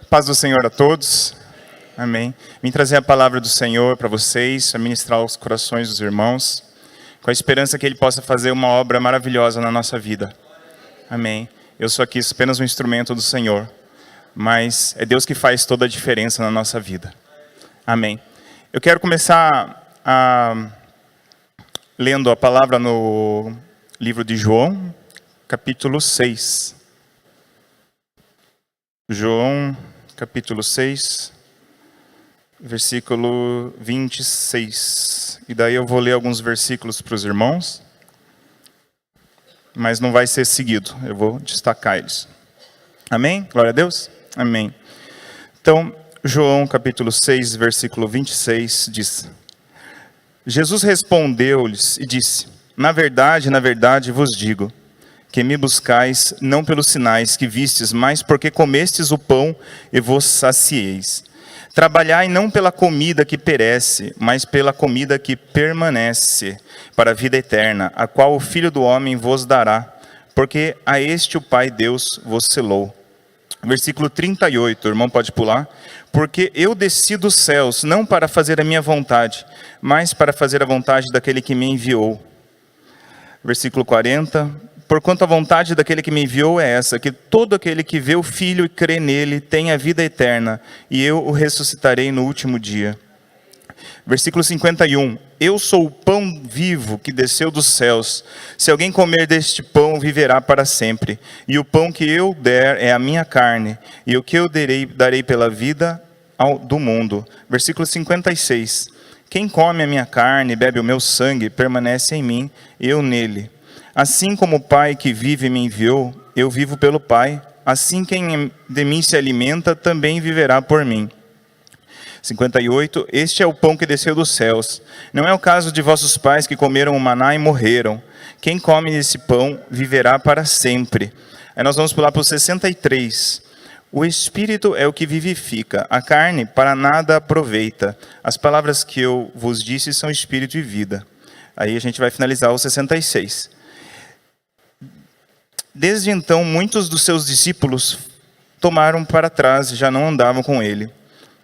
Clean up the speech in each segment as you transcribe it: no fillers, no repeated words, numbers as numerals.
Paz do Senhor a todos. Amém. Vim trazer a palavra do Senhor para vocês, a ministrar os corações dos irmãos, com a esperança que Ele possa fazer uma obra maravilhosa na nossa vida. Amém. Eu sou aqui apenas um instrumento do Senhor, mas é Deus que faz toda a diferença na nossa vida. Amém. Eu quero começar lendo a palavra no livro de João, capítulo 6. João, capítulo 6, versículo 26. E daí eu vou ler alguns versículos para os irmãos, mas não vai ser seguido, eu vou destacar eles. Amém? Glória a Deus? Amém. Então, João, capítulo 6, versículo 26, diz: Jesus respondeu-lhes e disse: na verdade, vos digo, que me buscais não pelos sinais que vistes, mas porque comestes o pão e vos sacieis. Trabalhai não pela comida que perece, mas pela comida que permanece para a vida eterna, a qual o Filho do Homem vos dará, porque a este o Pai Deus vos selou. Versículo 38, o irmão pode pular. Porque eu desci dos céus, não para fazer a minha vontade, mas para fazer a vontade daquele que me enviou. Versículo 40. Porquanto a vontade daquele que me enviou é essa, que todo aquele que vê o Filho e crê nele tem a vida eterna, e eu o ressuscitarei no último dia. Versículo 51. Eu sou o pão vivo que desceu dos céus. Se alguém comer deste pão, viverá para sempre. E o pão que eu der é a minha carne, e o que eu darei pela vida do mundo. Versículo 56. Quem come a minha carne e bebe o meu sangue, permanece em mim, e eu nele. Assim como o Pai que vive me enviou, eu vivo pelo Pai. Assim quem de mim se alimenta, também viverá por mim. 58. Este é o pão que desceu dos céus. Não é o caso de vossos pais que comeram o maná e morreram. Quem come esse pão, viverá para sempre. Aí nós vamos pular para o 63. O Espírito é o que vivifica, a carne para nada aproveita. As palavras que eu vos disse são Espírito e vida. Aí a gente vai finalizar o 66. Desde então, muitos dos seus discípulos tomaram para trás e já não andavam com ele.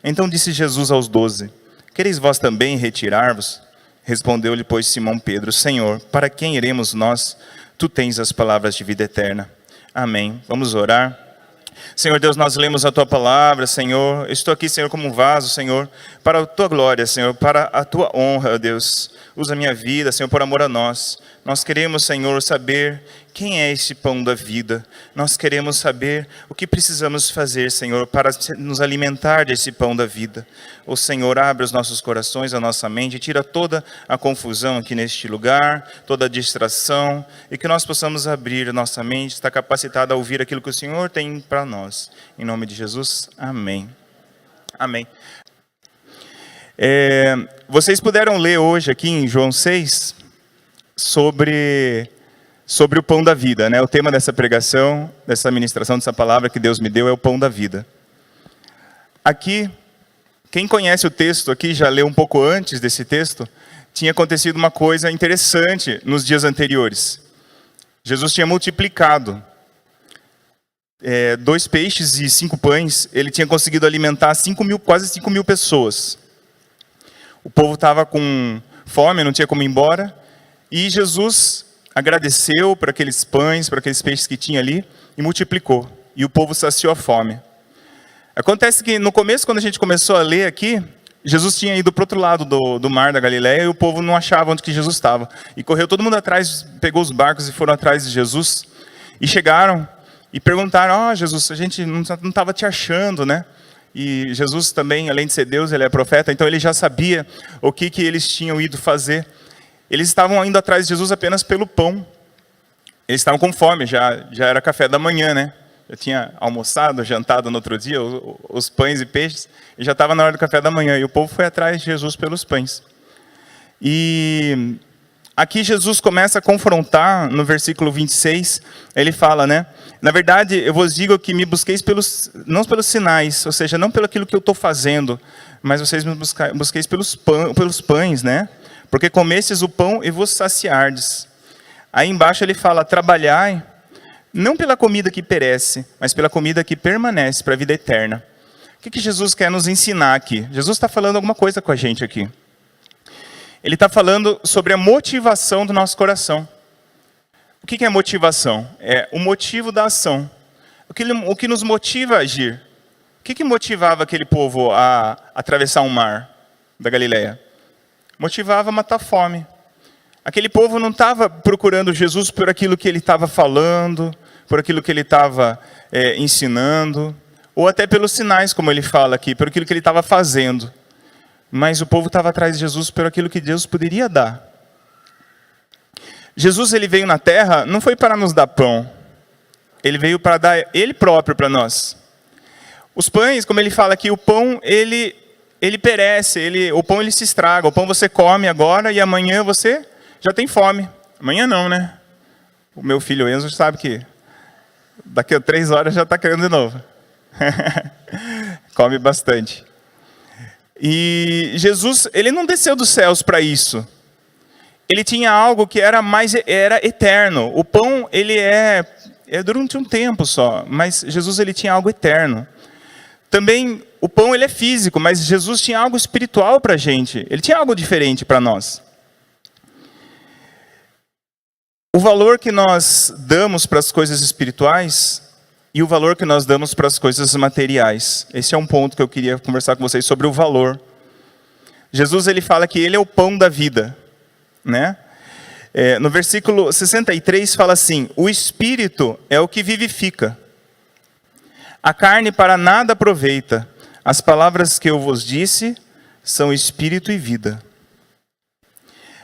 Então disse Jesus aos 12, quereis vós também retirar-vos? Respondeu-lhe, pois, Simão Pedro, Senhor, para quem iremos nós? Tu tens as palavras de vida eterna. Amém. Vamos orar. Senhor Deus, nós lemos a Tua palavra, Senhor. Eu estou aqui, Senhor, como um vaso, Senhor, para a Tua glória, Senhor, para a Tua honra, Deus. Usa a minha vida, Senhor, por amor a nós. Nós queremos, Senhor, saber quem é esse pão da vida. Nós queremos saber o que precisamos fazer, Senhor, para nos alimentar desse pão da vida. O Senhor, abre os nossos corações, a nossa mente, tira toda a confusão aqui neste lugar, toda a distração, e que nós possamos abrir a nossa mente, estar capacitada a ouvir aquilo que o Senhor tem para nós. Em nome de Jesus, amém. Amém. Vocês puderam ler hoje aqui em João 6 sobre o pão da vida, né? O tema dessa pregação, dessa ministração, dessa palavra que Deus me deu é o pão da vida. Aqui, quem conhece o texto aqui, já leu um pouco antes desse texto, tinha acontecido uma coisa interessante nos dias anteriores. Jesus tinha multiplicado 2 peixes e 5 pães, ele tinha conseguido alimentar quase 5 mil pessoas. O povo estava com fome, não tinha como ir embora, e Jesus agradeceu para aqueles pães, para aqueles peixes que tinha ali, e multiplicou. E o povo saciou a fome. Acontece que no começo, quando a gente começou a ler aqui, Jesus tinha ido para o outro lado do mar da Galileia, e o povo não achava onde que Jesus estava. E correu todo mundo atrás, pegou os barcos e foram atrás de Jesus. E chegaram e perguntaram, Jesus, a gente não estava te achando, né? E Jesus também, além de ser Deus, ele é profeta, então ele já sabia o que eles tinham ido fazer. Eles estavam indo atrás de Jesus apenas pelo pão. Eles estavam com fome, já era café da manhã, né? Eu tinha almoçado, jantado no outro dia, os pães e peixes, e já estava na hora do café da manhã. E o povo foi atrás de Jesus pelos pães. E aqui Jesus começa a confrontar, no versículo 26, ele fala, né? Na verdade, eu vos digo que me busqueis não pelos sinais, ou seja, não pelo aquilo que eu estou fazendo, mas vocês me busqueis pelos pães, né? Porque comestes o pão e vos saciardes. Aí embaixo ele fala, trabalhai, não pela comida que perece, mas pela comida que permanece para a vida eterna. O que Jesus quer nos ensinar aqui? Jesus está falando alguma coisa com a gente aqui. Ele está falando sobre a motivação do nosso coração. O que é motivação? É o motivo da ação. O que nos motiva a agir? O que motivava aquele povo a atravessar um mar da Galileia? Motivava a matar fome. Aquele povo não estava procurando Jesus por aquilo que ele estava falando, por aquilo que ele estava ensinando, ou até pelos sinais, como ele fala aqui, por aquilo que ele estava fazendo. Mas o povo estava atrás de Jesus por aquilo que Deus poderia dar. Jesus, ele veio na terra, não foi para nos dar pão. Ele veio para dar ele próprio para nós. Os pães, como ele fala aqui, o pão, ele perece, o pão ele se estraga. O pão você come agora e amanhã você já tem fome. Amanhã não, né? O meu filho Enzo sabe que daqui a 3 horas já está querendo de novo. Come bastante. E Jesus, ele não desceu dos céus para isso. Ele tinha algo que era eterno. O pão, ele é durante um tempo só, mas Jesus, ele tinha algo eterno. Também o pão, ele é físico, mas Jesus tinha algo espiritual para a gente. Ele tinha algo diferente para nós. O valor que nós damos para as coisas espirituais e o valor que nós damos para as coisas materiais. Esse é um ponto que eu queria conversar com vocês sobre o valor. Jesus, ele fala que ele é o pão da vida, né? No versículo 63 fala assim: o Espírito é o que vivifica. A carne para nada aproveita. As palavras que eu vos disse são Espírito e vida.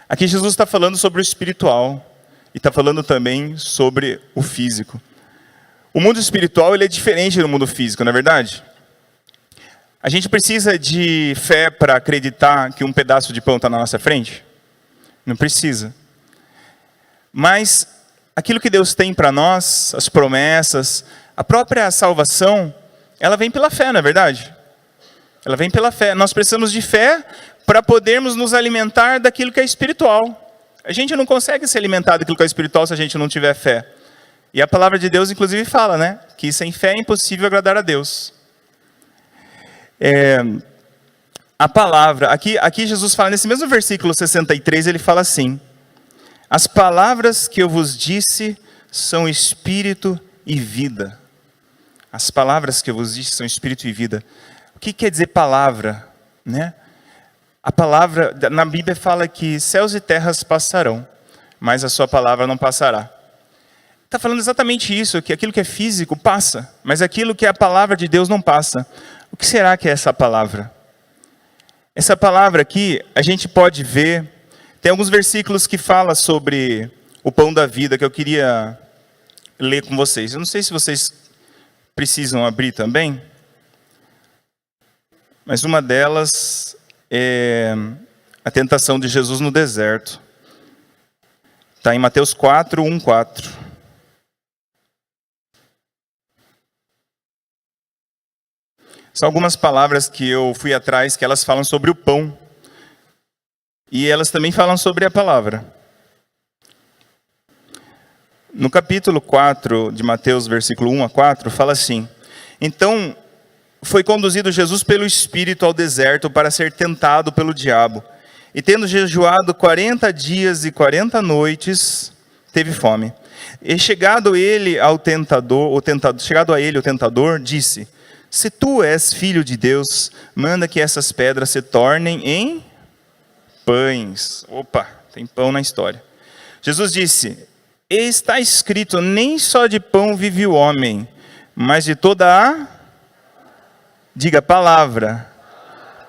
Aqui Jesus está falando sobre o espiritual. E está falando também sobre o físico. O mundo espiritual, ele é diferente do mundo físico, não é verdade? A gente precisa de fé para acreditar que um pedaço de pão está na nossa frente? Não precisa. Mas aquilo que Deus tem para nós, as promessas, a própria salvação, ela vem pela fé, não é verdade? Ela vem pela fé. Nós precisamos de fé para podermos nos alimentar daquilo que é espiritual. A gente não consegue se alimentar daquilo que é espiritual se a gente não tiver fé. E a palavra de Deus, inclusive, fala, né? Que sem fé é impossível agradar a Deus. A palavra, aqui Jesus fala, nesse mesmo versículo 63, ele fala assim: as palavras que eu vos disse são espírito e vida. As palavras que eu vos disse são espírito e vida. O que quer dizer palavra, né? A palavra, na Bíblia fala que céus e terras passarão, mas a sua palavra não passará. Está falando exatamente isso, que aquilo que é físico passa, mas aquilo que é a palavra de Deus não passa. O que será que é essa palavra? Essa palavra aqui, a gente pode ver, tem alguns versículos que falam sobre o pão da vida, que eu queria ler com vocês. Eu não sei se vocês precisam abrir também, mas uma delas é a tentação de Jesus no deserto. Está em Mateus 4, 1, 4. São algumas palavras que eu fui atrás, que elas falam sobre o pão. E elas também falam sobre a palavra. No capítulo 4 de Mateus, versículo 1 a 4, fala assim: então foi conduzido Jesus pelo Espírito ao deserto para ser tentado pelo diabo. E tendo jejuado 40 dias e 40 noites, teve fome. E chegado a ele o tentador, disse: se tu és filho de Deus, manda que essas pedras se tornem em pães. Opa, tem pão na história. Jesus disse: está escrito, nem só de pão vive o homem, mas de toda a... diga palavra.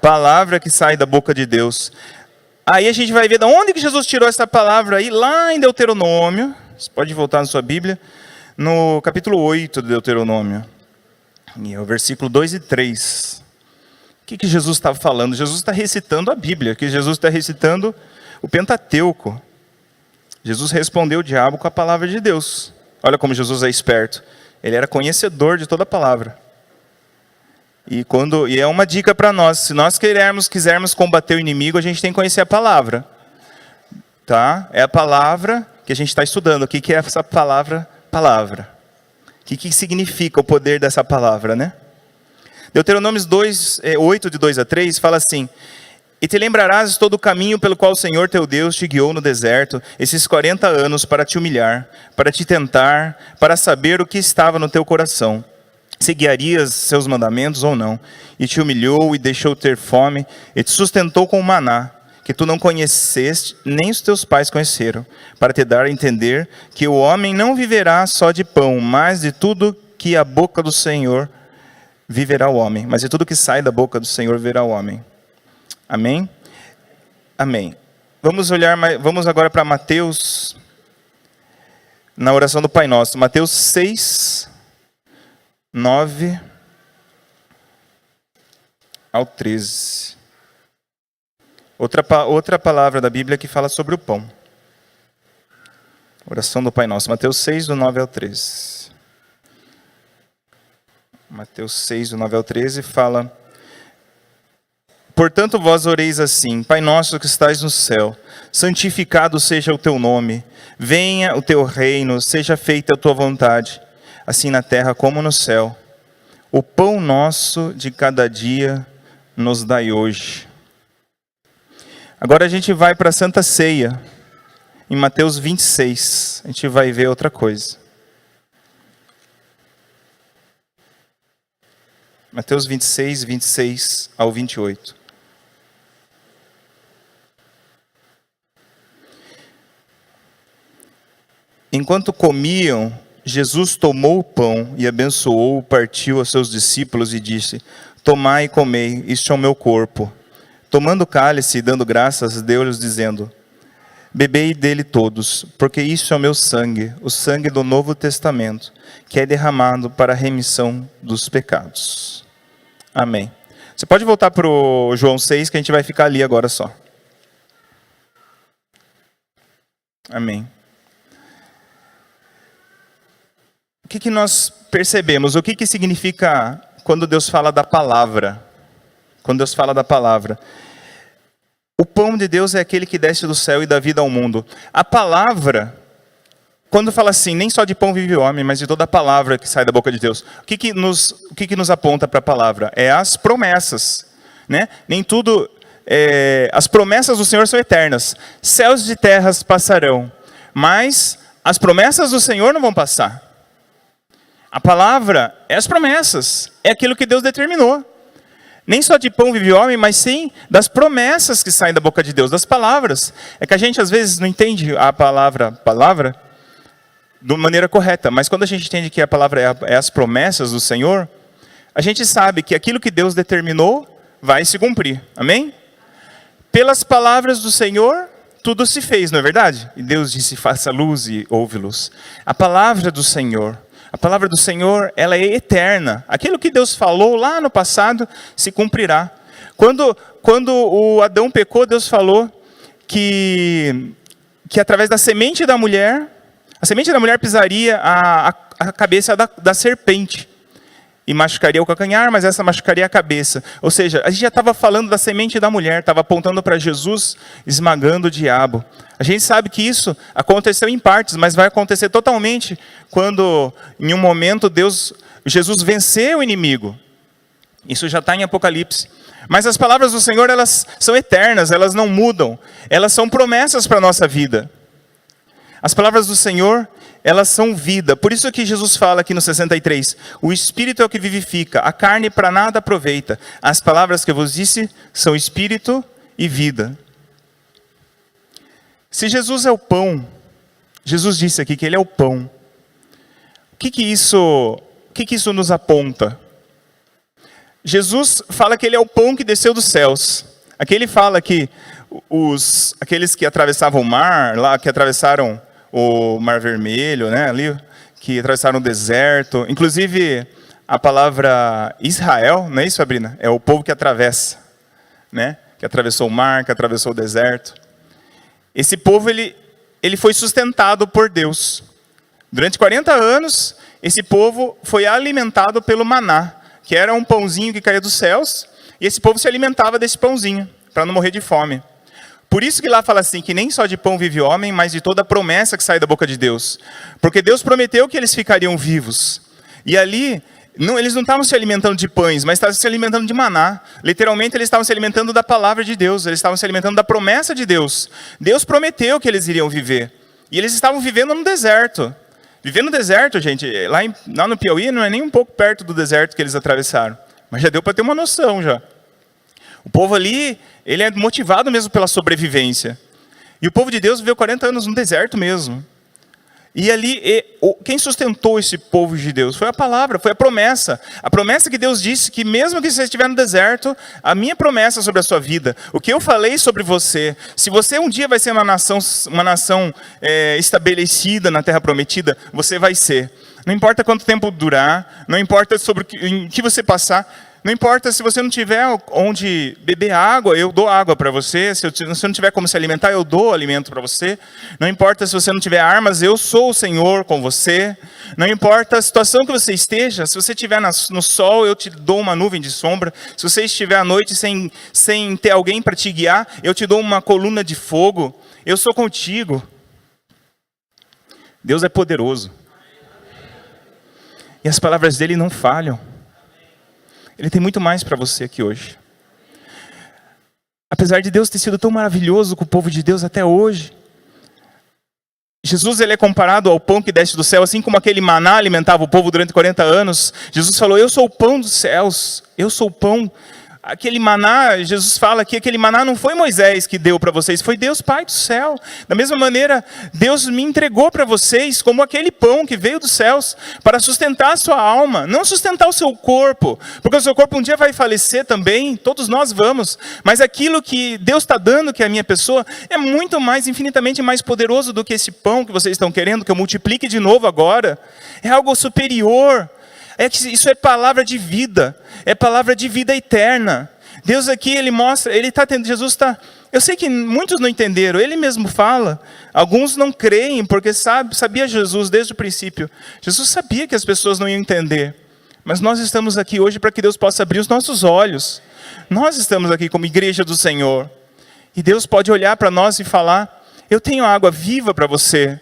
Palavra que sai da boca de Deus. Aí a gente vai ver de onde que Jesus tirou essa palavra aí, lá em Deuteronômio. Você pode voltar na sua Bíblia, no capítulo 8 de Deuteronômio. E é o versículo 2 e 3. O que Jesus estava falando? Jesus está recitando a Bíblia, que Jesus está recitando o Pentateuco. Jesus respondeu o diabo com a palavra de Deus. Olha como Jesus é esperto. Ele era conhecedor de toda a palavra. E é uma dica para nós. Se nós quisermos combater o inimigo, a gente tem que conhecer a palavra. Tá? É a palavra que a gente está estudando. O que é essa palavra? Palavra. O que significa o poder dessa palavra, né? Deuteronômio 8, de 2 a 3, fala assim: e te lembrarás de todo o caminho pelo qual o Senhor teu Deus te guiou no deserto, esses 40 anos, para te humilhar, para te tentar, para saber o que estava no teu coração, se guiarias seus mandamentos ou não. E te humilhou e deixou ter fome, e te sustentou com o maná, que tu não conheceste, nem os teus pais conheceram, para te dar a entender que o homem não viverá só de pão, mas de tudo que a boca do Senhor viverá o homem. Mas de tudo que sai da boca do Senhor viverá o homem. Amém? Amém. Vamos agora para Mateus, na oração do Pai Nosso. Mateus 6, 9 ao 13. Outra palavra da Bíblia que fala sobre o pão. Oração do Pai Nosso. Mateus 6, do 9 ao 13. Mateus 6, do 9 ao 13 fala: portanto, vós oreis assim: Pai nosso que estais no céu, santificado seja o teu nome. Venha o teu reino, seja feita a tua vontade, assim na terra como no céu. O pão nosso de cada dia nos dai hoje. Agora a gente vai para a Santa Ceia, em Mateus 26. A gente vai ver outra coisa. Mateus 26, 26 ao 28. Enquanto comiam, Jesus tomou o pão e abençoou, partiu aos seus discípulos e disse: tomai e comei, isto é o meu corpo. Tomando o cálice e dando graças, deu-lhes dizendo: bebei dele todos, porque isso é o meu sangue, o sangue do Novo Testamento, que é derramado para a remissão dos pecados. Amém. Você pode voltar para o João 6, que a gente vai ficar ali agora só. Amém. O que nós percebemos? O que significa quando Deus fala da palavra? Quando Deus fala da palavra. O pão de Deus é aquele que desce do céu e dá vida ao mundo. A palavra, quando fala assim, nem só de pão vive o homem, mas de toda a palavra que sai da boca de Deus. O que nos aponta para a palavra? É as promessas, né? Nem tudo... as promessas do Senhor são eternas. Céus e terras passarão, mas as promessas do Senhor não vão passar. A palavra é as promessas, é aquilo que Deus determinou. Nem só de pão vive o homem, mas sim das promessas que saem da boca de Deus, das palavras. É que a gente às vezes não entende a palavra de maneira correta, mas quando a gente entende que a palavra é as promessas do Senhor, a gente sabe que aquilo que Deus determinou vai se cumprir. Amém? Pelas palavras do Senhor, tudo se fez, não é verdade? E Deus disse: faça luz e houve luz. A palavra do Senhor, ela é eterna. Aquilo que Deus falou lá no passado se cumprirá. Quando o Adão pecou, Deus falou que através da semente da mulher, a semente da mulher pisaria a cabeça da serpente. E machucaria o calcanhar, mas essa machucaria a cabeça. Ou seja, a gente já estava falando da semente da mulher, estava apontando para Jesus esmagando o diabo. A gente sabe que isso aconteceu em partes, mas vai acontecer totalmente quando, em um momento, Jesus venceu o inimigo. Isso já está em Apocalipse. Mas as palavras do Senhor, elas são eternas, elas não mudam. Elas são promessas para a nossa vida. As palavras do Senhor, elas são vida. Por isso que Jesus fala aqui no 63, o Espírito é o que vivifica, a carne para nada aproveita. As palavras que eu vos disse são Espírito e vida. Se Jesus é o pão, Jesus disse aqui que Ele é o pão. O que isso nos aponta? Jesus fala que Ele é o pão que desceu dos céus. Aqui Ele fala que aqueles que atravessavam o mar, lá que atravessaram o Mar Vermelho, né, ali, que atravessaram o deserto. Inclusive, a palavra Israel, não é isso, Sabrina? É o povo que atravessa, né? Que atravessou o mar, que atravessou o deserto. Esse povo, ele foi sustentado por Deus. Durante 40 anos, esse povo foi alimentado pelo maná, que era um pãozinho que caía dos céus, e esse povo se alimentava desse pãozinho, para não morrer de fome. Por isso que lá fala assim, que nem só de pão vive o homem, mas de toda a promessa que sai da boca de Deus. Porque Deus prometeu que eles ficariam vivos. E ali, Não, eles não estavam se alimentando de pães, mas estavam se alimentando de maná. Literalmente, eles estavam se alimentando da palavra de Deus. Eles estavam se alimentando da promessa de Deus. Deus prometeu que eles iriam viver. E eles estavam vivendo no deserto. Viver no deserto, gente, lá no Piauí, não é nem um pouco perto do deserto que eles atravessaram. Mas já deu para ter uma noção, já. O povo ali, ele é motivado mesmo pela sobrevivência. E o povo de Deus viveu 40 anos no deserto mesmo. E ali, quem sustentou esse povo de Deus? Foi a palavra, foi a promessa. A promessa que Deus disse que mesmo que você estiver no deserto, a minha promessa sobre a sua vida, o que eu falei sobre você, se você um dia vai ser uma nação estabelecida na terra prometida, você vai ser. Não importa quanto tempo durar, não importa sobre em que você passar, não importa se você não tiver onde beber água, eu dou água para você. Se você não tiver como se alimentar, eu dou alimento para você. Não importa se você não tiver armas, eu sou o Senhor com você. Não importa a situação que você esteja, se você estiver no sol, eu te dou uma nuvem de sombra. Se você estiver à noite sem ter alguém para te guiar, eu te dou uma coluna de fogo. Eu sou contigo. Deus é poderoso. E as palavras dele não falham. Ele tem muito mais para você aqui hoje. Apesar de Deus ter sido tão maravilhoso com o povo de Deus até hoje, Jesus ele é comparado ao pão que desce do céu, assim como aquele maná alimentava o povo durante 40 anos. Jesus falou, eu sou o pão dos céus, eu sou o pão. Aquele maná, Jesus fala que aquele maná não foi Moisés que deu para vocês, foi Deus Pai do céu. Da mesma maneira, Deus me entregou para vocês como aquele pão que veio dos céus para sustentar a sua alma, não sustentar o seu corpo, porque o seu corpo um dia vai falecer também, todos nós vamos, mas aquilo que Deus está dando, que é a minha pessoa, é muito mais, infinitamente mais poderoso do que esse pão que vocês estão querendo, que eu multiplique de novo agora, é algo superior. Isso é palavra de vida, é palavra de vida eterna. Deus aqui, ele mostra, Jesus está... Eu sei que muitos não entenderam, ele mesmo fala. Alguns não creem, porque sabia Jesus desde o princípio. Jesus sabia que as pessoas não iam entender. Mas nós estamos aqui hoje para que Deus possa abrir os nossos olhos. Nós estamos aqui como igreja do Senhor. E Deus pode olhar para nós e falar, eu tenho água viva para você.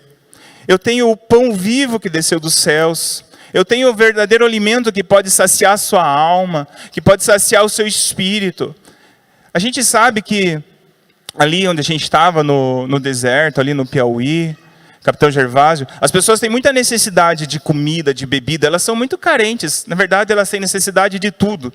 Eu tenho o pão vivo que desceu dos céus. Eu tenho o verdadeiro alimento que pode saciar a sua alma, que pode saciar o seu espírito. A gente sabe que ali onde a gente estava, no deserto, ali no Piauí, Capitão Gervásio, as pessoas têm muita necessidade de comida, de bebida, elas são muito carentes. Na verdade, elas têm necessidade de tudo.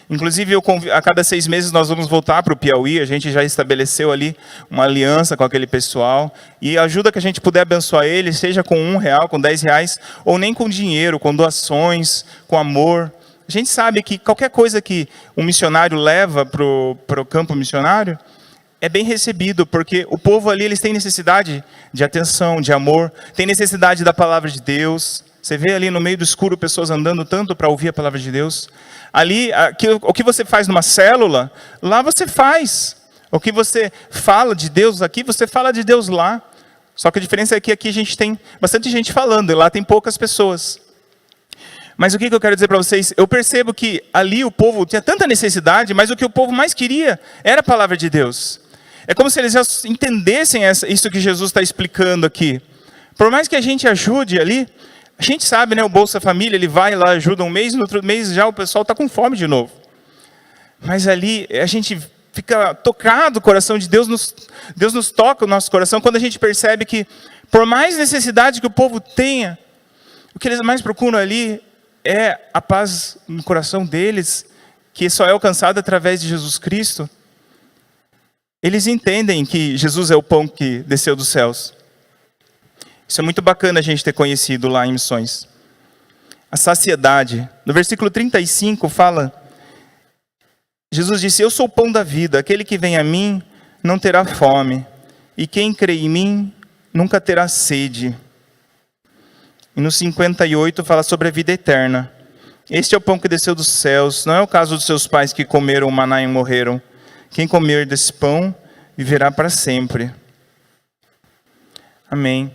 Inclusive, a cada 6 meses nós vamos voltar para o Piauí, a gente já estabeleceu ali uma aliança com aquele pessoal, e a ajuda que a gente puder abençoar eles, seja com R$1, com R$10, ou nem com dinheiro, com doações, com amor. A gente sabe que qualquer coisa que um missionário leva para o campo missionário, é bem recebido, porque o povo ali, eles têm necessidade de atenção, de amor, tem necessidade da palavra de Deus. Você vê ali no meio do escuro pessoas andando tanto para ouvir a palavra de Deus. Ali, o que você faz numa célula, lá você faz. O que você fala de Deus aqui, você fala de Deus lá. Só que a diferença é que aqui a gente tem bastante gente falando, e lá tem poucas pessoas. Mas o que eu quero dizer para vocês? Eu percebo que ali o povo tinha tanta necessidade, mas o que o povo mais queria era a palavra de Deus. É como se eles já entendessem isso que Jesus está explicando aqui. Por mais que a gente ajude ali, a gente sabe, né, o Bolsa Família, ele vai lá, ajuda um mês, no outro mês já o pessoal está com fome de novo. Mas ali a gente fica tocado, o coração de Deus nos toca o nosso coração, quando a gente percebe que, por mais necessidade que o povo tenha, o que eles mais procuram ali é a paz no coração deles, que só é alcançada através de Jesus Cristo. Eles entendem que Jesus é o pão que desceu dos céus. Isso é muito bacana a gente ter conhecido lá em Missões. A saciedade. No versículo 35 fala, Jesus disse, eu sou o pão da vida, aquele que vem a mim não terá fome, e quem crê em mim nunca terá sede. E no 58 fala sobre a vida eterna. Este é o pão que desceu dos céus, não é o caso dos seus pais que comeram o maná e morreram. Quem comer desse pão viverá para sempre. Amém.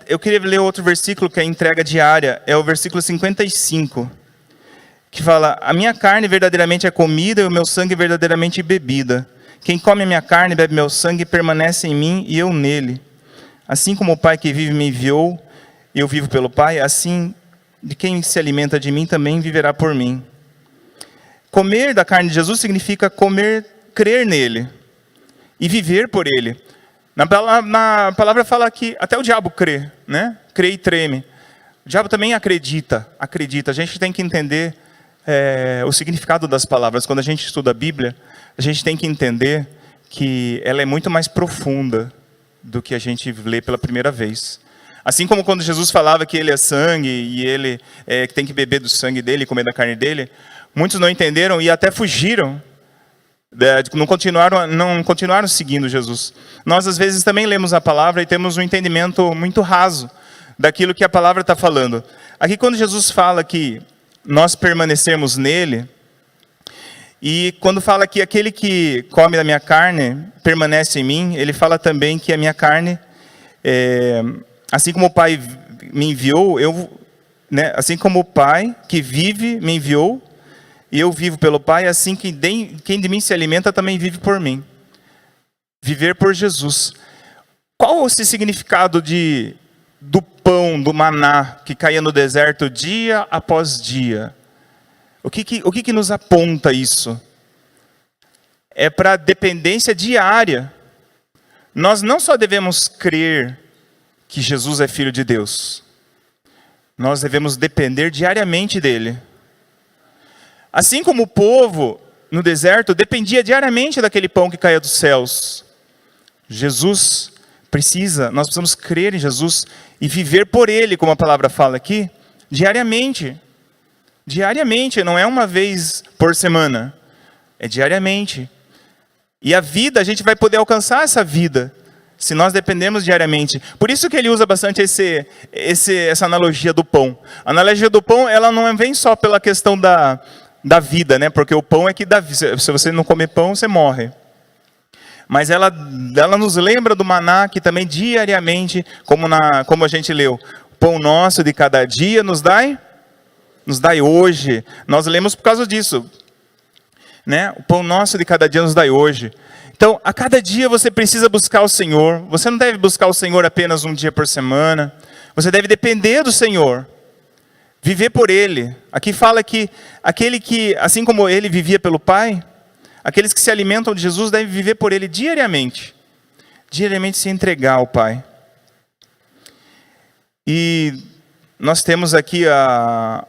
Eu queria ler outro versículo que é a entrega diária, é o versículo 55, que fala, a minha carne verdadeiramente é comida e o meu sangue verdadeiramente bebida. Quem come a minha carne e bebe meu sangue permanece em mim e eu nele. Assim como o Pai que vive me enviou, eu vivo pelo Pai, assim quem se alimenta de mim também viverá por mim. Comer da carne de Jesus significa crer nele e viver por ele. Na palavra fala que até o diabo crê, né? Crê e treme. O diabo também acredita. A gente tem que entender o significado das palavras. Quando a gente estuda a Bíblia, a gente tem que entender que ela é muito mais profunda do que a gente lê pela primeira vez. Assim como quando Jesus falava que ele é sangue e ele tem que beber do sangue dele e comer da carne dele, muitos não entenderam e até fugiram, não continuaram seguindo Jesus. Nós às vezes também lemos a palavra e temos um entendimento muito raso daquilo que a palavra está falando. Aqui quando Jesus fala que nós permanecemos nele, e quando fala que aquele que come da minha carne permanece em mim, ele fala também que a minha carne, assim como o Pai me enviou, assim como o Pai que vive me enviou, e eu vivo pelo Pai, assim que quem de mim se alimenta também vive por mim. Viver por Jesus. Qual o significado do pão, do maná, que caía no deserto dia após dia? O que nos aponta isso? É para a dependência diária. Nós não só devemos crer que Jesus é Filho de Deus, nós devemos depender diariamente dele. Assim como o povo no deserto dependia diariamente daquele pão que caía dos céus, nós precisamos crer em Jesus e viver por ele, como a palavra fala aqui, diariamente. Diariamente, não é uma vez por semana, é diariamente. E a gente vai poder alcançar essa vida, se nós dependermos diariamente. Por isso que ele usa bastante essa analogia do pão. A analogia do pão, ela não vem só pela questão da vida, né? Porque o pão é que dá vida. Se você não comer pão, você morre. Mas ela nos lembra do maná, que também diariamente, como a gente leu, o pão nosso de cada dia nos dai hoje. Nós lemos por causa disso, né? O pão nosso de cada dia nos dai hoje. Então, a cada dia você precisa buscar o Senhor. Você não deve buscar o Senhor apenas um dia por semana. Você deve depender do Senhor. Viver por Ele. Aqui fala que aquele que, assim como Ele vivia pelo Pai, aqueles que se alimentam de Jesus devem viver por Ele diariamente. Diariamente se entregar ao Pai. E nós temos aqui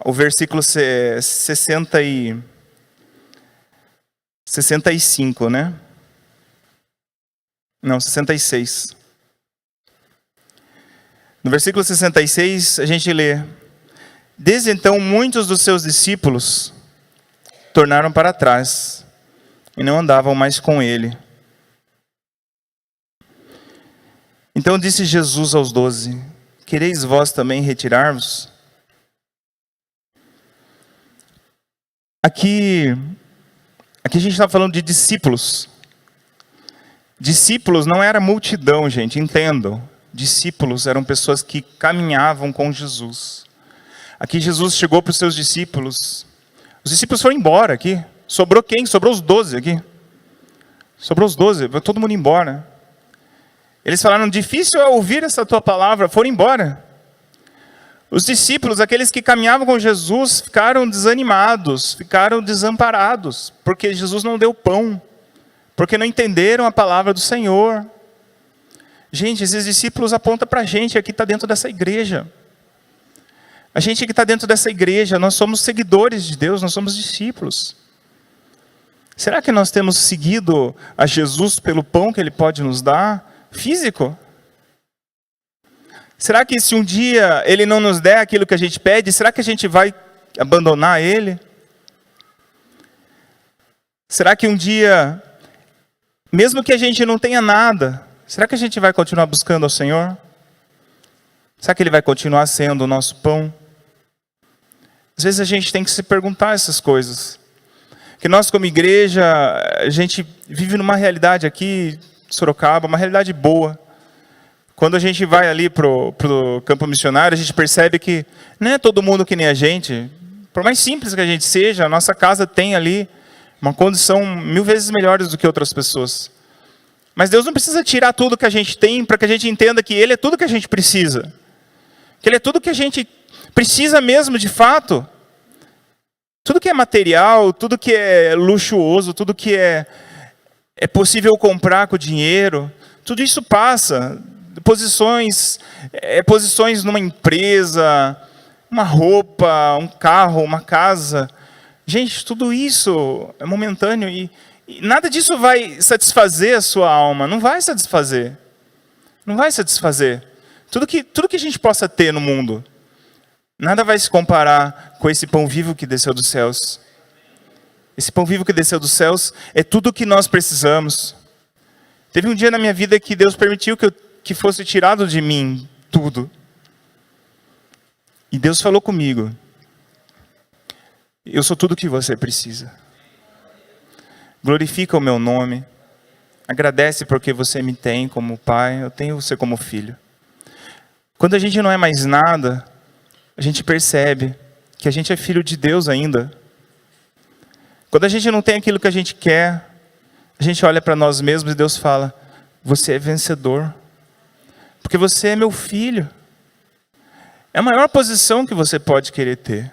o versículo 65, né? Não, 66. No versículo 66, a gente lê: Desde então, muitos dos seus discípulos tornaram para trás e não andavam mais com ele. Então disse Jesus aos 12: Quereis vós também retirar-vos? Aqui a gente está falando de discípulos. Discípulos não era multidão, gente, entendam. Discípulos eram pessoas que caminhavam com Jesus. Aqui Jesus chegou para os seus discípulos. Os discípulos foram embora aqui. Sobrou quem? Sobrou os 12 aqui. Sobrou os 12, foi todo mundo embora. Eles falaram: difícil é ouvir essa tua palavra, foram embora. Os discípulos, aqueles que caminhavam com Jesus, ficaram desanimados, ficaram desamparados, porque Jesus não deu pão, porque não entenderam a palavra do Senhor. Gente, esses discípulos apontam para a gente aqui, está dentro dessa igreja. A gente que está dentro dessa igreja, nós somos seguidores de Deus, nós somos discípulos. Será que nós temos seguido a Jesus pelo pão que Ele pode nos dar, físico? Será que se um dia Ele não nos der aquilo que a gente pede, será que a gente vai abandonar Ele? Será que um dia, mesmo que a gente não tenha nada, será que a gente vai continuar buscando ao Senhor? Será que Ele vai continuar sendo o nosso pão? Às vezes a gente tem que se perguntar essas coisas. Que nós como igreja, a gente vive numa realidade aqui, Sorocaba, uma realidade boa. Quando a gente vai ali pro campo missionário, a gente percebe que não é todo mundo que nem a gente. Por mais simples que a gente seja, a nossa casa tem ali uma condição 1000 vezes melhores do que outras pessoas. Mas Deus não precisa tirar tudo que a gente tem para que a gente entenda que Ele é tudo que a gente precisa. Que Ele é tudo que a gente precisa mesmo de fato. Tudo que é material, tudo que é luxuoso, tudo que é possível comprar com dinheiro, tudo isso passa. Posições numa empresa, uma roupa, um carro, uma casa. Gente, tudo isso é momentâneo e nada disso vai satisfazer a sua alma. Não vai satisfazer. Não vai satisfazer. Tudo que a gente possa ter no mundo, nada vai se comparar com esse pão vivo que desceu dos céus. Esse pão vivo que desceu dos céus é tudo o que nós precisamos. Teve um dia na minha vida que Deus permitiu que fosse tirado de mim tudo. E Deus falou comigo: eu sou tudo o que você precisa. Glorifica o meu nome. Agradece porque você me tem como pai, eu tenho você como filho. Quando a gente não é mais nada, a gente percebe que a gente é filho de Deus ainda. Quando a gente não tem aquilo que a gente quer, a gente olha para nós mesmos e Deus fala: você é vencedor, porque você é meu filho. É a maior posição que você pode querer ter.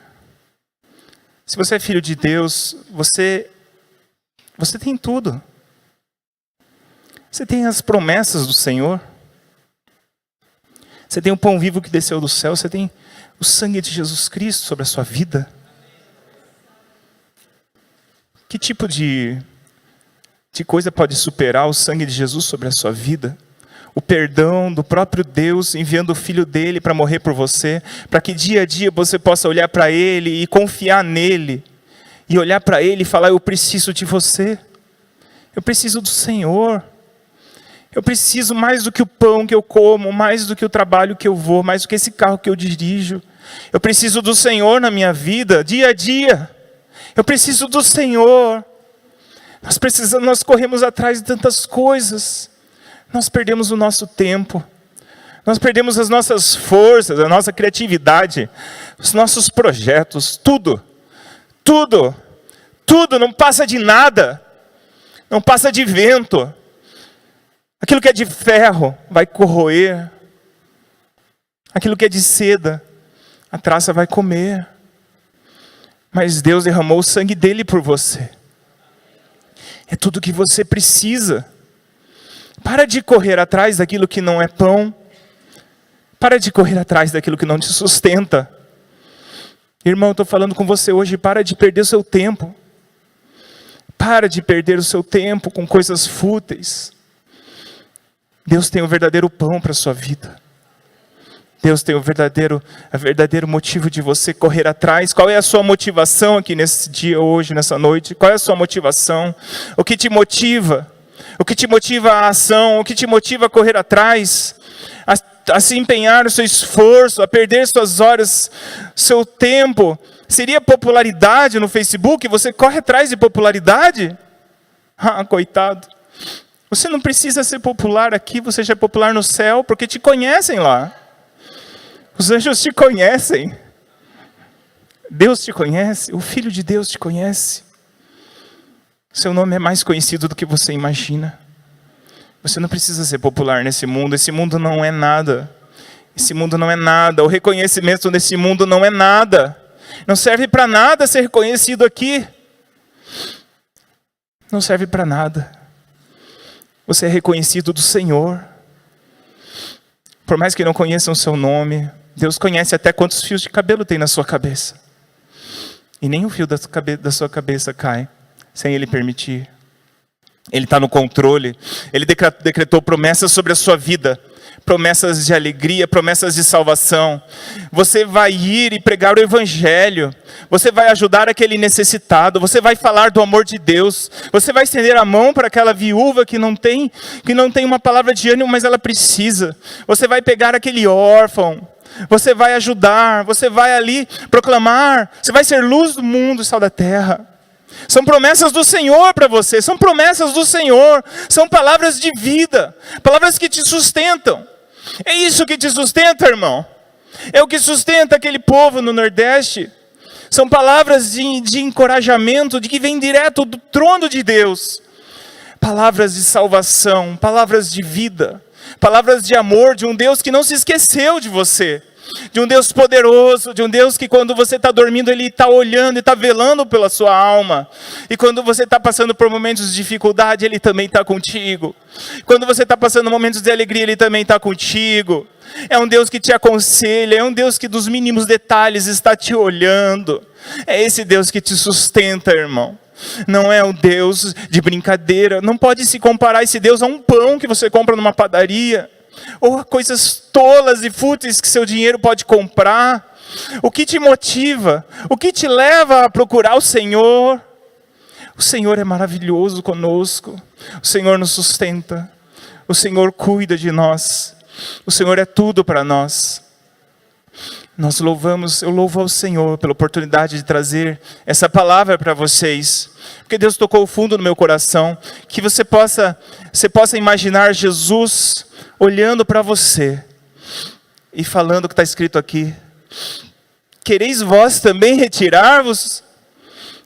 Se você é filho de Deus, você tem tudo. Você tem as promessas do Senhor. Você tem o pão vivo que desceu do céu. Você tem o sangue de Jesus Cristo sobre a sua vida. Que tipo de coisa pode superar o sangue de Jesus sobre a sua vida? O perdão do próprio Deus enviando o Filho dele para morrer por você, para que dia a dia você possa olhar para ele e confiar nele, e olhar para ele e falar: eu preciso de você, eu preciso do Senhor, eu preciso mais do que o pão que eu como, mais do que o trabalho que eu vou, mais do que esse carro que eu dirijo, eu preciso do Senhor na minha vida, dia a dia, eu preciso do Senhor. Nós corremos atrás de tantas coisas, nós perdemos o nosso tempo, nós perdemos as nossas forças, a nossa criatividade, os nossos projetos, tudo, não passa de nada, não passa de vento. Aquilo que é de ferro vai corroer, aquilo que é de seda, a traça vai comer. Mas Deus derramou o sangue dele por você. É tudo que você precisa. Para de correr atrás daquilo que não é pão. Para de correr atrás daquilo que não te sustenta. Irmão, eu estou falando com você hoje, para de perder o seu tempo. Para de perder o seu tempo com coisas fúteis. Deus tem o verdadeiro pão para a sua vida. Deus tem o verdadeiro motivo de você correr atrás. Qual é a sua motivação aqui nesse dia, hoje, nessa noite? Qual é a sua motivação? O que te motiva? O que te motiva a ação? O que te motiva a correr atrás? A se empenhar o seu esforço, a perder suas horas, seu tempo? Seria popularidade no Facebook? Você corre atrás de popularidade? Ah, coitado. Você não precisa ser popular aqui, você já é popular no céu, porque te conhecem lá. Os anjos te conhecem. Deus te conhece, o Filho de Deus te conhece. Seu nome é mais conhecido do que você imagina. Você não precisa ser popular nesse mundo. Esse mundo não é nada. Esse mundo não é nada. O reconhecimento nesse mundo não é nada. Não serve para nada ser reconhecido aqui. Não serve para nada. Você é reconhecido do Senhor. Por mais que não conheçam o seu nome, Deus conhece até quantos fios de cabelo tem na sua cabeça. E nem um fio da sua cabeça cai sem Ele permitir. Ele está no controle. Ele decretou promessas sobre a sua vida. Promessas de alegria, promessas de salvação. Você vai ir e pregar o Evangelho. Você vai ajudar aquele necessitado. Você vai falar do amor de Deus. Você vai estender a mão para aquela viúva que não tem uma palavra de ânimo, mas ela precisa. Você vai pegar aquele órfão. Você vai ajudar. Você vai ali proclamar. Você vai ser luz do mundo e sal da terra. São promessas do Senhor para você. São promessas do Senhor. São palavras de vida. Palavras que te sustentam. É isso que te sustenta, irmão. É o que sustenta aquele povo no Nordeste. São palavras de encorajamento, de que vem direto do trono de Deus. Palavras de salvação, palavras de vida, palavras de amor de um Deus que não se esqueceu de você. de um Deus poderoso, de um Deus que quando você está dormindo, Ele está olhando e está velando pela sua alma. E quando você está passando por momentos de dificuldade, Ele também está contigo. Quando você está passando momentos de alegria, Ele também está contigo. É um Deus que te aconselha, é um Deus que dos mínimos detalhes está te olhando. É esse Deus que te sustenta, irmão. Não é um Deus de brincadeira. Não pode se comparar esse Deus a um pão que você compra numa padaria, ou a coisas tolas e fúteis que seu dinheiro pode comprar. O que te motiva? O que te leva a procurar o Senhor? O Senhor é maravilhoso conosco. O Senhor nos sustenta. O Senhor cuida de nós. O Senhor é tudo para nós. Eu louvo ao Senhor pela oportunidade de trazer essa palavra para vocês. Porque Deus tocou o fundo no meu coração. Que você possa imaginar Jesus olhando para você e falando o que está escrito aqui. Quereis vós também retirar-vos?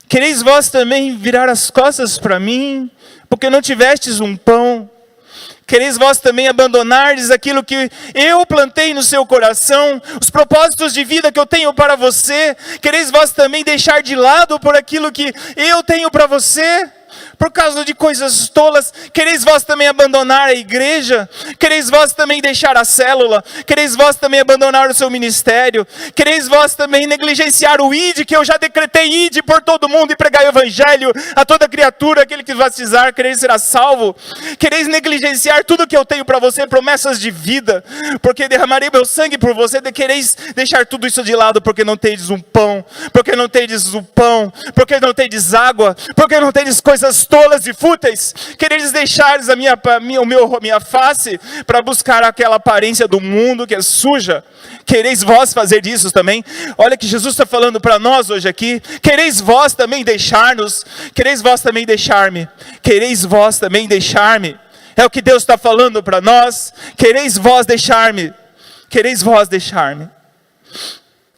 Quereis vós também virar as costas para mim? Porque não tivestes um pão? Quereis vós também abandonardes aquilo que eu plantei no seu coração, os propósitos de vida que eu tenho para você? Quereis vós também deixar de lado por aquilo que eu tenho para você? Por causa de coisas tolas, quereis vós também abandonar a igreja? Quereis vós também deixar a célula? Quereis vós também abandonar o seu ministério? Quereis vós também negligenciar o ID, que eu já decretei ID por todo mundo e pregar o evangelho a toda criatura, aquele que batizar, quereis será salvo? Quereis negligenciar tudo que eu tenho para você, promessas de vida, porque derramarei meu sangue por você? Quereis deixar tudo isso de lado, porque não tendes um pão, porque não tendes o pão, porque não tendes água, porque não tendes coisas tolas e fúteis? Quereis deixares a minha face para buscar aquela aparência do mundo que é suja? Quereis vós fazer isso também? Olha que Jesus está falando para nós hoje aqui. Quereis vós também deixar-nos? Quereis vós também deixar-me? Quereis vós também deixar-me? É o que Deus está falando para nós. Quereis vós deixar-me? Quereis vós deixar-me?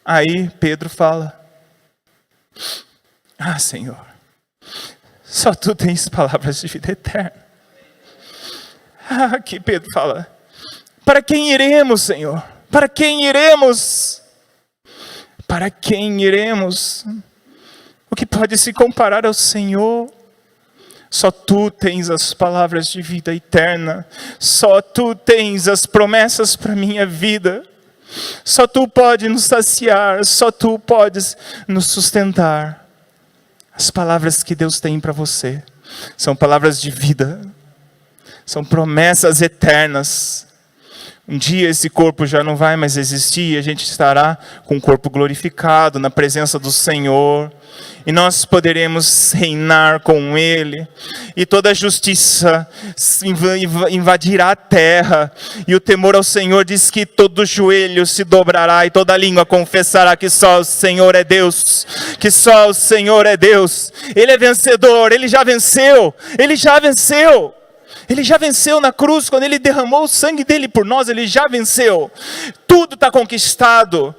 Aí Pedro fala: ah, Senhor, só tu tens palavras de vida eterna. Aqui Pedro fala: para quem iremos, Senhor? Para quem iremos? Para quem iremos? O que pode se comparar ao Senhor? Só tu tens as palavras de vida eterna. Só tu tens as promessas para a minha vida. Só tu podes nos saciar. Só tu podes nos sustentar. As palavras que Deus tem para você são palavras de vida, são promessas eternas. Um dia esse corpo já não vai mais existir, a gente estará com o corpo glorificado na presença do Senhor, e nós poderemos reinar com Ele, e toda a justiça invadirá a terra, e o temor ao Senhor diz que todo joelho se dobrará, e toda língua confessará que só o Senhor é Deus, que só o Senhor é Deus. Ele é vencedor, Ele já venceu, Ele já venceu. Ele já venceu na cruz, quando Ele derramou o sangue dEle por nós, Ele já venceu. Tudo está conquistado,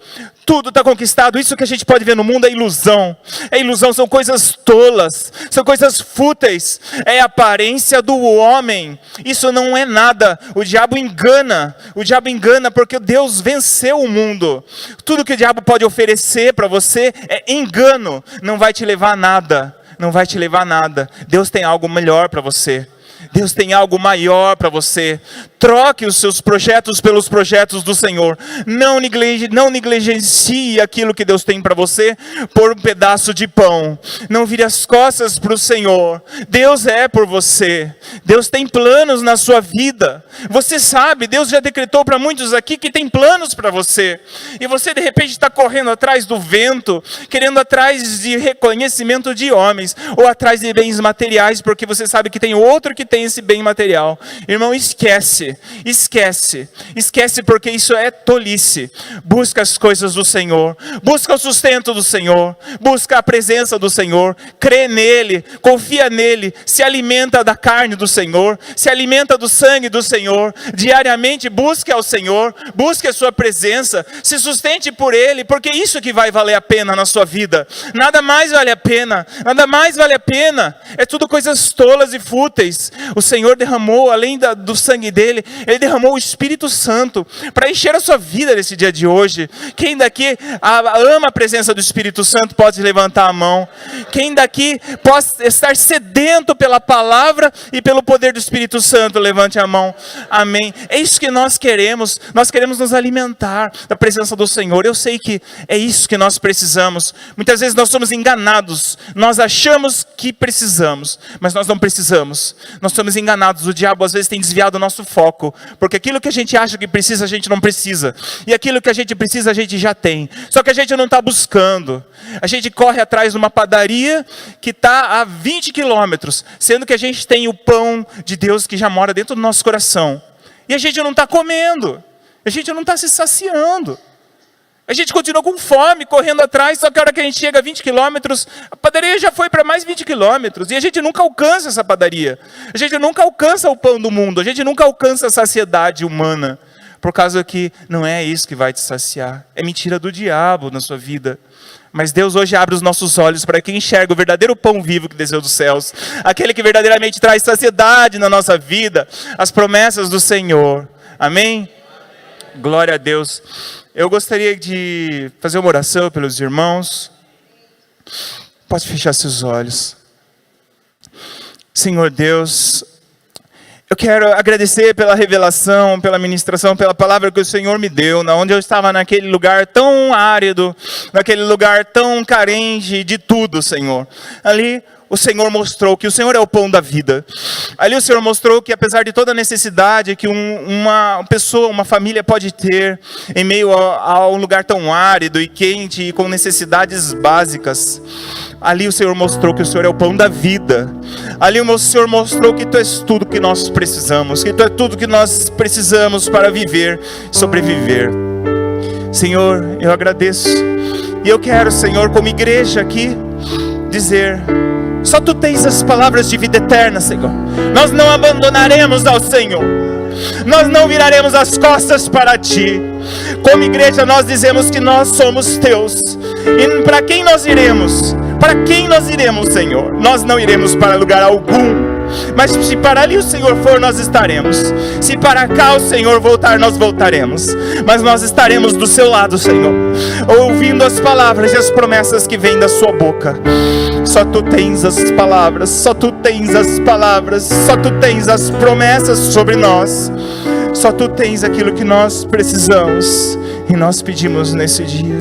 tudo está conquistado. Isso que a gente pode ver no mundo é ilusão. É ilusão, são coisas tolas, são coisas fúteis. É a aparência do homem. Isso não é nada. O diabo engana porque Deus venceu o mundo. Tudo que o diabo pode oferecer para você é engano. Não vai te levar a nada, não vai te levar a nada. Deus tem algo melhor para você. Deus tem algo maior para você. Troque os seus projetos pelos projetos do Senhor. Não negligencie aquilo que Deus tem para você por um pedaço de pão. Não vire as costas para o Senhor. Deus é por você. Deus tem planos na sua vida. Você sabe, Deus já decretou para muitos aqui que tem planos para você. E você de repente está correndo atrás do vento, querendo atrás de reconhecimento de homens, ou atrás de bens materiais, porque você sabe que tem outro que tem esse bem material. Irmão, esquece, porque isso é tolice. Busca as coisas do Senhor, busca o sustento do Senhor, busca a presença do Senhor, crê nele, confia nele, se alimenta da carne do Senhor, se alimenta do sangue do Senhor, diariamente busque ao Senhor, busque a sua presença, se sustente por ele, porque isso que vai valer a pena na sua vida. Nada mais vale a pena, é tudo coisas tolas e fúteis. O Senhor derramou, além do sangue dele, Ele derramou o Espírito Santo para encher a sua vida nesse dia de hoje. Quem daqui ama a presença do Espírito Santo pode levantar a mão. Quem daqui pode estar sedento pela palavra e pelo poder do Espírito Santo, levante a mão. Amém. É isso que nós queremos nos alimentar da presença do Senhor. Eu sei que é isso que nós precisamos. Muitas vezes nós somos enganados, nós achamos que precisamos, mas nós não precisamos. Nós somos enganados, o diabo às vezes tem desviado o nosso foco, porque aquilo que a gente acha que precisa, a gente não precisa, e aquilo que a gente precisa, a gente já tem, só que a gente não está buscando. A gente corre atrás de uma padaria que está a 20 quilômetros, sendo que a gente tem o pão de Deus que já mora dentro do nosso coração, e a gente não está comendo, a gente não está se saciando. A gente continua com fome, correndo atrás, só que a hora que a gente chega a 20 quilômetros, a padaria já foi para mais 20 quilômetros, e a gente nunca alcança essa padaria. A gente nunca alcança o pão do mundo, a gente nunca alcança a saciedade humana, por causa que não é isso que vai te saciar. É mentira do diabo na sua vida. Mas Deus hoje abre os nossos olhos para quem enxerga o verdadeiro pão vivo que desceu dos céus, aquele que verdadeiramente traz saciedade na nossa vida, as promessas do Senhor. Amém? Glória a Deus. Eu gostaria de fazer uma oração pelos irmãos. Pode fechar seus olhos. Senhor Deus, eu quero agradecer pela revelação, pela ministração, pela palavra que o Senhor me deu, onde eu estava naquele lugar tão árido, naquele lugar tão carente de tudo, Senhor. Ali o Senhor mostrou que o Senhor é o pão da vida. Ali o Senhor mostrou que apesar de toda a necessidade que uma pessoa, uma família pode ter, em meio a um lugar tão árido e quente e com necessidades básicas, ali o Senhor mostrou que o Senhor é o pão da vida. Ali o Senhor mostrou que Tu és tudo que nós precisamos, que Tu é tudo que nós precisamos para viver, sobreviver. Senhor, eu agradeço. E eu quero, Senhor, como igreja aqui, dizer: só Tu tens as palavras de vida eterna, Senhor. Nós não abandonaremos ao Senhor. Nós não viraremos as costas para Ti. Como igreja nós dizemos que nós somos Teus. E para quem nós iremos? Para quem nós iremos, Senhor? Nós não iremos para lugar algum. Mas se para ali o Senhor for, nós estaremos. Se para cá o Senhor voltar, nós voltaremos. Mas nós estaremos do Seu lado, Senhor, ouvindo as palavras e as promessas que vêm da Sua boca. Só Tu tens as palavras, só Tu tens as palavras, só Tu tens as promessas sobre nós. Só Tu tens aquilo que nós precisamos. E nós pedimos nesse dia: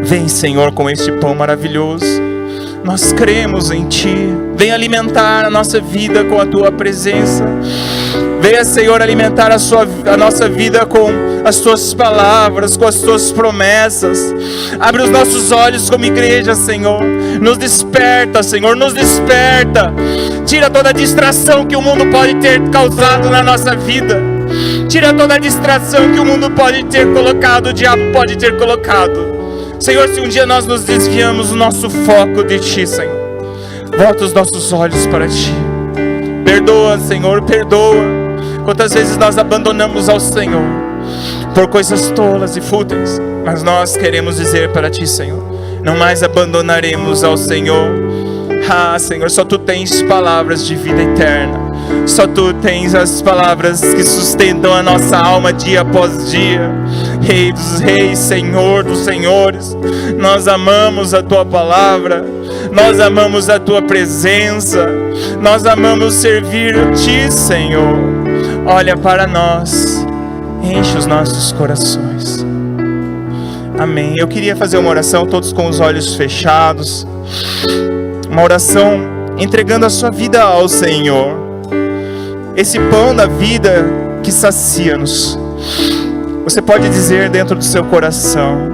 vem, Senhor, com este pão maravilhoso. Nós cremos em Ti. Vem alimentar a nossa vida com a Tua presença. Venha, Senhor, alimentar a nossa vida com as Tuas palavras, com as Tuas promessas. Abre os nossos olhos como igreja, Senhor. Nos desperta, Senhor, nos desperta. Tira toda a distração que o mundo pode ter causado na nossa vida. Tira toda a distração que o mundo pode ter colocado, o diabo pode ter colocado. Senhor, se um dia nós nos desviamos o nosso foco de Ti, Senhor, volta os nossos olhos para Ti. Perdoa, Senhor, perdoa. Quantas vezes nós abandonamos ao Senhor por coisas tolas e fúteis, mas nós queremos dizer para Ti, Senhor, não mais abandonaremos ao Senhor. Ah, Senhor, só Tu tens palavras de vida eterna. Só Tu tens as palavras que sustentam a nossa alma dia após dia. Rei dos reis, Senhor dos senhores, nós amamos a Tua palavra, nós amamos a Tua presença, nós amamos servir-Te, Senhor. Olha para nós, enche os nossos corações. Amém. Eu queria fazer uma oração, todos com os olhos fechados. Uma oração entregando a sua vida ao Senhor. Esse pão da vida que sacia-nos. Você pode dizer dentro do seu coração: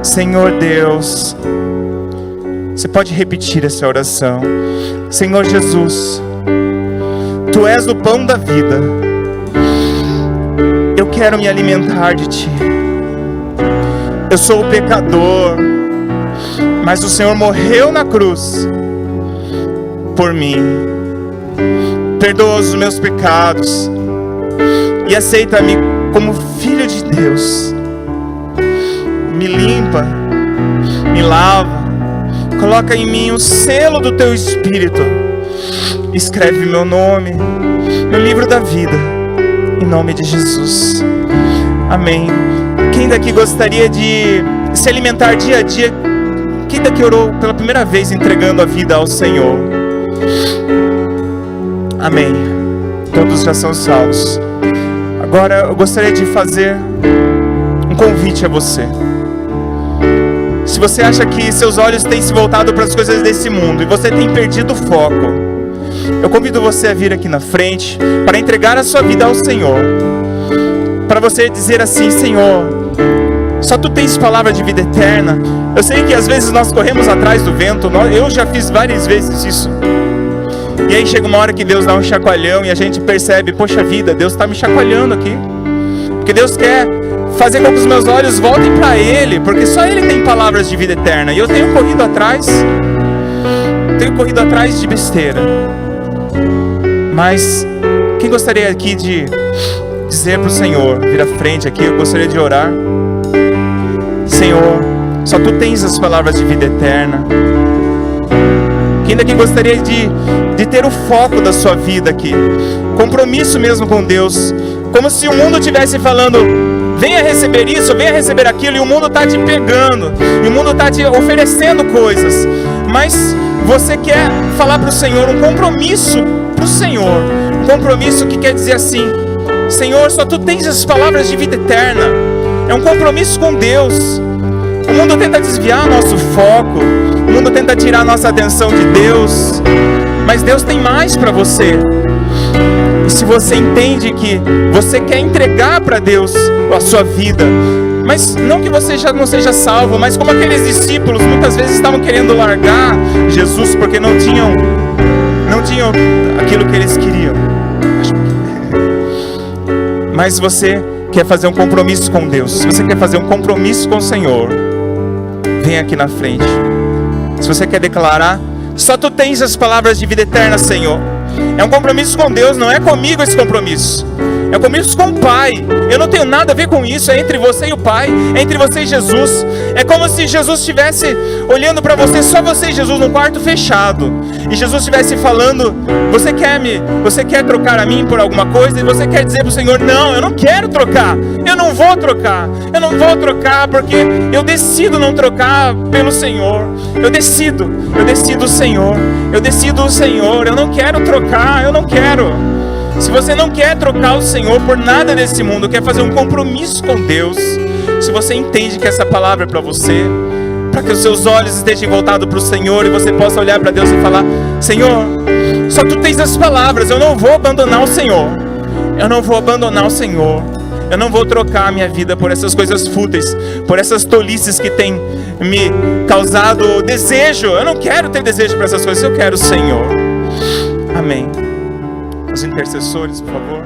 Senhor Deus. Você pode repetir essa oração: Senhor Jesus, Tu és o pão da vida. Eu quero me alimentar de Ti. Eu sou o pecador, mas o Senhor morreu na cruz por mim. Perdoa os meus pecados e aceita-me como filho de Deus. Me limpa, me lava, coloca em mim o selo do Teu Espírito Escreve meu nome no livro da vida, em nome de Jesus. Amém. Quem daqui gostaria de se alimentar dia a dia? Quem daqui orou pela primeira vez entregando a vida ao Senhor? Amém. Todos já são salvos. Agora eu gostaria de fazer um convite a você. Se você acha que seus olhos têm se voltado para as coisas desse mundo e você tem perdido o foco, eu convido você a vir aqui na frente para entregar a sua vida ao Senhor. Para você dizer assim: Senhor, só Tu tens palavra de vida eterna. Eu sei que às vezes nós corremos atrás do vento, eu já fiz várias vezes isso. E aí chega uma hora que Deus dá um chacoalhão e a gente percebe: poxa vida, Deus está me chacoalhando aqui. Porque Deus quer fazer com que os meus olhos voltem para Ele, porque só Ele tem palavras de vida eterna. E eu tenho corrido atrás de besteira. Mas quem gostaria aqui de dizer para o Senhor, vir à frente aqui, eu gostaria de orar. Senhor, só Tu tens as palavras de vida eterna. Quem daqui gostaria de ter o foco da sua vida aqui? Compromisso mesmo com Deus. Como se o mundo estivesse falando: venha receber isso, venha receber aquilo. E o mundo está te pegando, e o mundo está te oferecendo coisas. Mas você quer falar para o Senhor um compromisso para o Senhor. Um compromisso que quer dizer assim: Senhor, só Tu tens as palavras de vida eterna. É um compromisso com Deus. O mundo tenta desviar nosso foco, o mundo tenta tirar nossa atenção de Deus, mas Deus tem mais para você. E se você entende que você quer entregar para Deus a sua vida, mas não que você já não seja salvo, mas como aqueles discípulos muitas vezes estavam querendo largar Jesus porque não tinham aquilo que eles queriam. Mas você quer fazer um compromisso com Deus, se você quer fazer um compromisso com o Senhor, vem aqui na frente. Se você quer declarar: só Tu tens as palavras de vida eterna, Senhor. É um compromisso com Deus, não é comigo esse compromisso. É um compromisso com o Pai. Eu não tenho nada a ver com isso. É entre você e o Pai, é entre você e Jesus. É como se Jesus estivesse olhando para você, só você e Jesus, num quarto fechado. E Jesus estivesse falando: você quer trocar a mim por alguma coisa? E você quer dizer para o Senhor: não, eu não quero trocar. Eu não vou trocar porque eu decido não trocar pelo Senhor. Eu decido o Senhor. Eu não quero trocar, eu não quero. Se você não quer trocar o Senhor por nada desse mundo, quer fazer um compromisso com Deus, se você entende que essa palavra é para você, para que os seus olhos estejam voltados para o Senhor e você possa olhar para Deus e falar: Senhor, só Tu tens as palavras, eu não vou abandonar o Senhor. Eu não vou abandonar o Senhor. Eu não vou trocar a minha vida por essas coisas fúteis, por essas tolices que têm me causado desejo. Eu não quero ter desejo por essas coisas, eu quero o Senhor. Amém. Os intercessores, por favor.